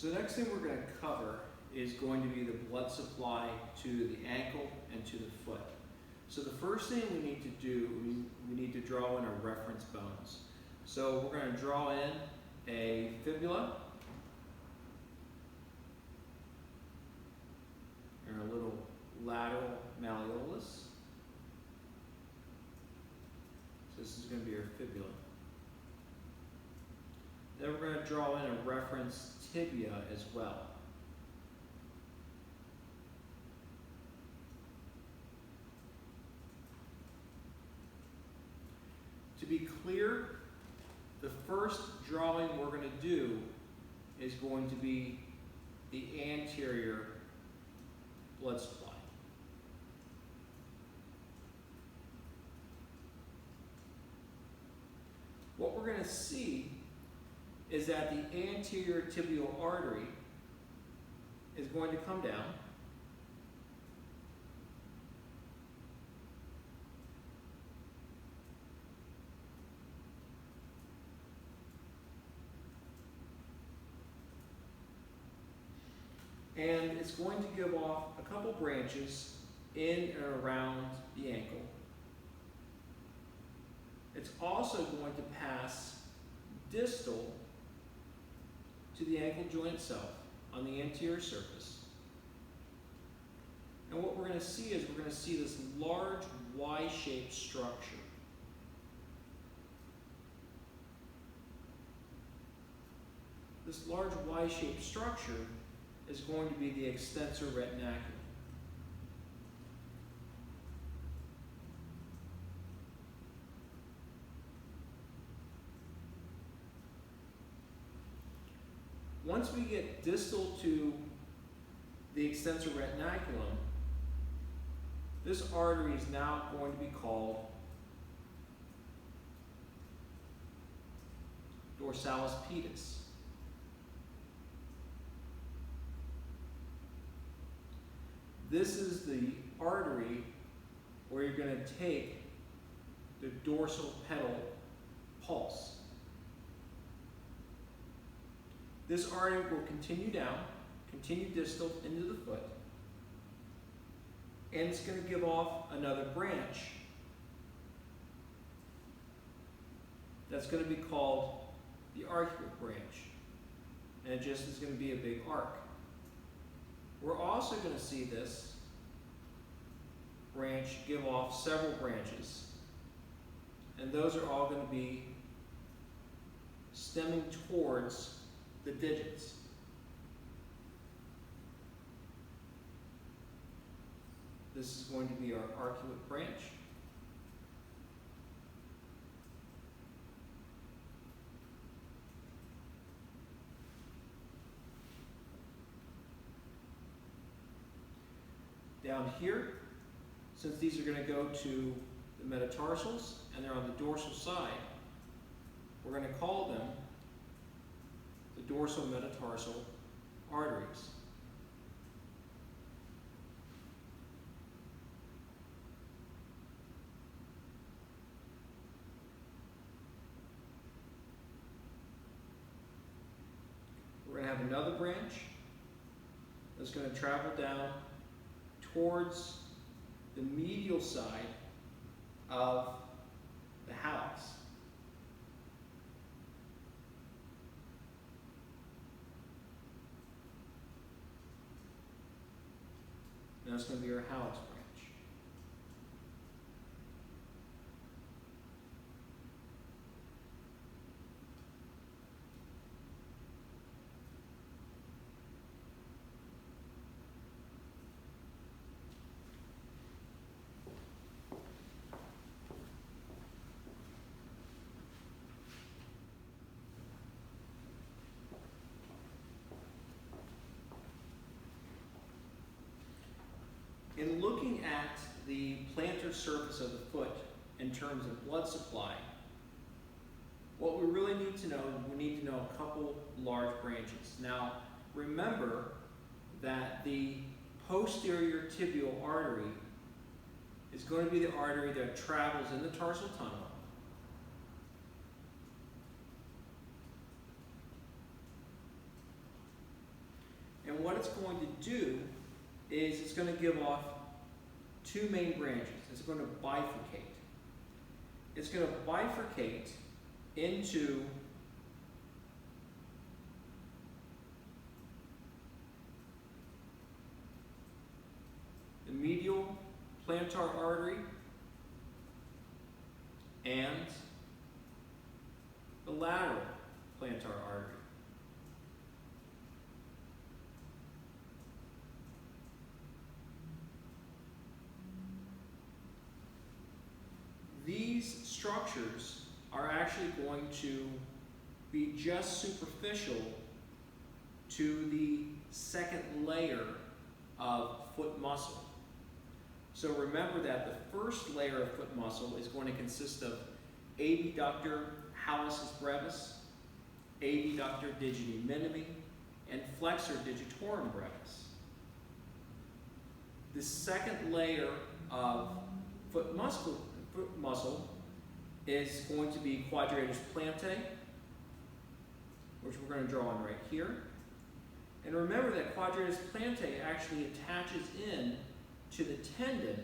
So the next thing we're going to cover is going to be the blood supply to the ankle and to the foot. So the first thing we need to do, we need to draw in our reference bones. So we're going to draw in a fibula and a little lateral malleolus. So this is going to be our fibula. Then we're going to draw in a reference tibia as well. To be clear, the first drawing we're going to do is going to be the anterior blood supply. What we're going to see is that the anterior tibial artery is going to come down and it's going to give off a couple branches in and around the ankle. It's also going to pass distal to the ankle joint itself on the anterior surface. And what we're going to see is we're going to see this large Y-shaped structure. This large Y-shaped structure is going to be the extensor retinaculum. Once we get distal to the extensor retinaculum, this artery is now going to be called Dorsalis Pedis. This is the artery where you're going to take the dorsal pedal pulse. This artery will continue down, continue distal into the foot, and it's going to give off another branch that's going to be called the arcuate branch, and it just is going to be a big arc. We're also going to see this branch give off several branches, and those are all going to be stemming towards the digits. This is going to be our arcuate branch. Down here, since these are going to go to the metatarsals and they're on the dorsal side, we're going to call them the dorsal metatarsal arteries. We're going to have another branch that's going to travel down towards the medial side of the hallux. And that's going to be our hallux branch. In looking at the plantar surface of the foot in terms of blood supply, what we really need to know, we need to know a couple large branches. Now, remember that the posterior tibial artery is going to be the artery that travels in the tarsal tunnel. And what it's going to do is it's going to give off two main branches. It's going to bifurcate. It's going to bifurcate into the medial plantar artery and the lateral plantar artery. These structures are actually going to be just superficial to the second layer of foot muscle. So remember that the first layer of foot muscle is going to consist of abductor hallucis brevis, abductor digiti minimi, and flexor digitorum brevis. The second layer of foot muscle is going to be quadratus plantae, which we're going to draw on right here. And remember that quadratus plantae actually attaches in to the tendon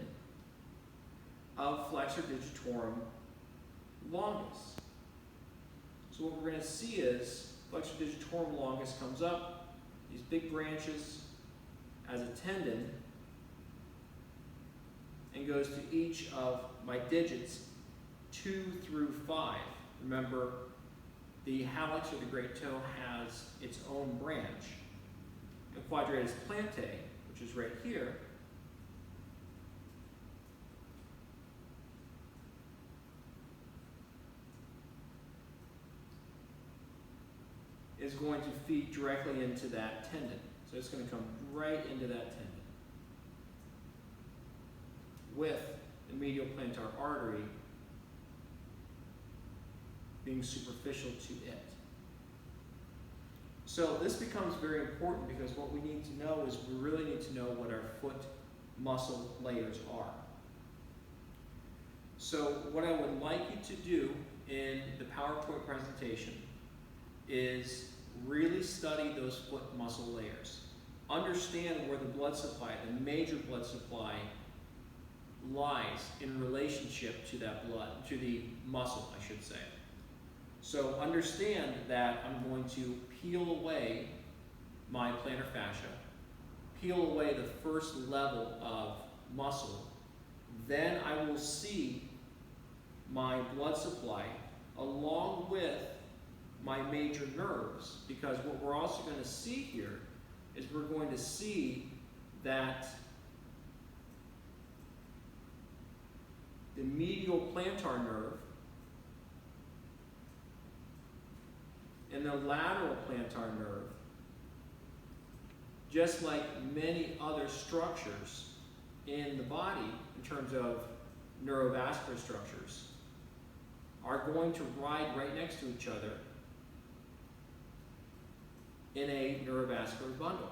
of flexor digitorum longus. So what we're going to see is flexor digitorum longus comes up, these big branches as a tendon, and goes to each of my digits 2 through 5. Remember, the hallux or the great toe has its own branch. And quadratus plantae, which is right here, is going to feed directly into that tendon. So it's going to come right into that tendon, with the medial plantar artery being superficial to it. So this becomes very important because what we need to know is we really need to know what our foot muscle layers are. So what I would like you to do in the PowerPoint presentation is really study those foot muscle layers. Understand where the blood supply, the major blood supply, lies in relationship to that blood, to the muscle, I should say. So understand that I'm going to peel away my plantar fascia, peel away the first level of muscle, then I will see my blood supply along with my major nerves, because what we're also going to see here is we're going to see that the medial plantar nerve and the lateral plantar nerve, just like many other structures in the body in terms of neurovascular structures, are going to ride right next to each other in a neurovascular bundle.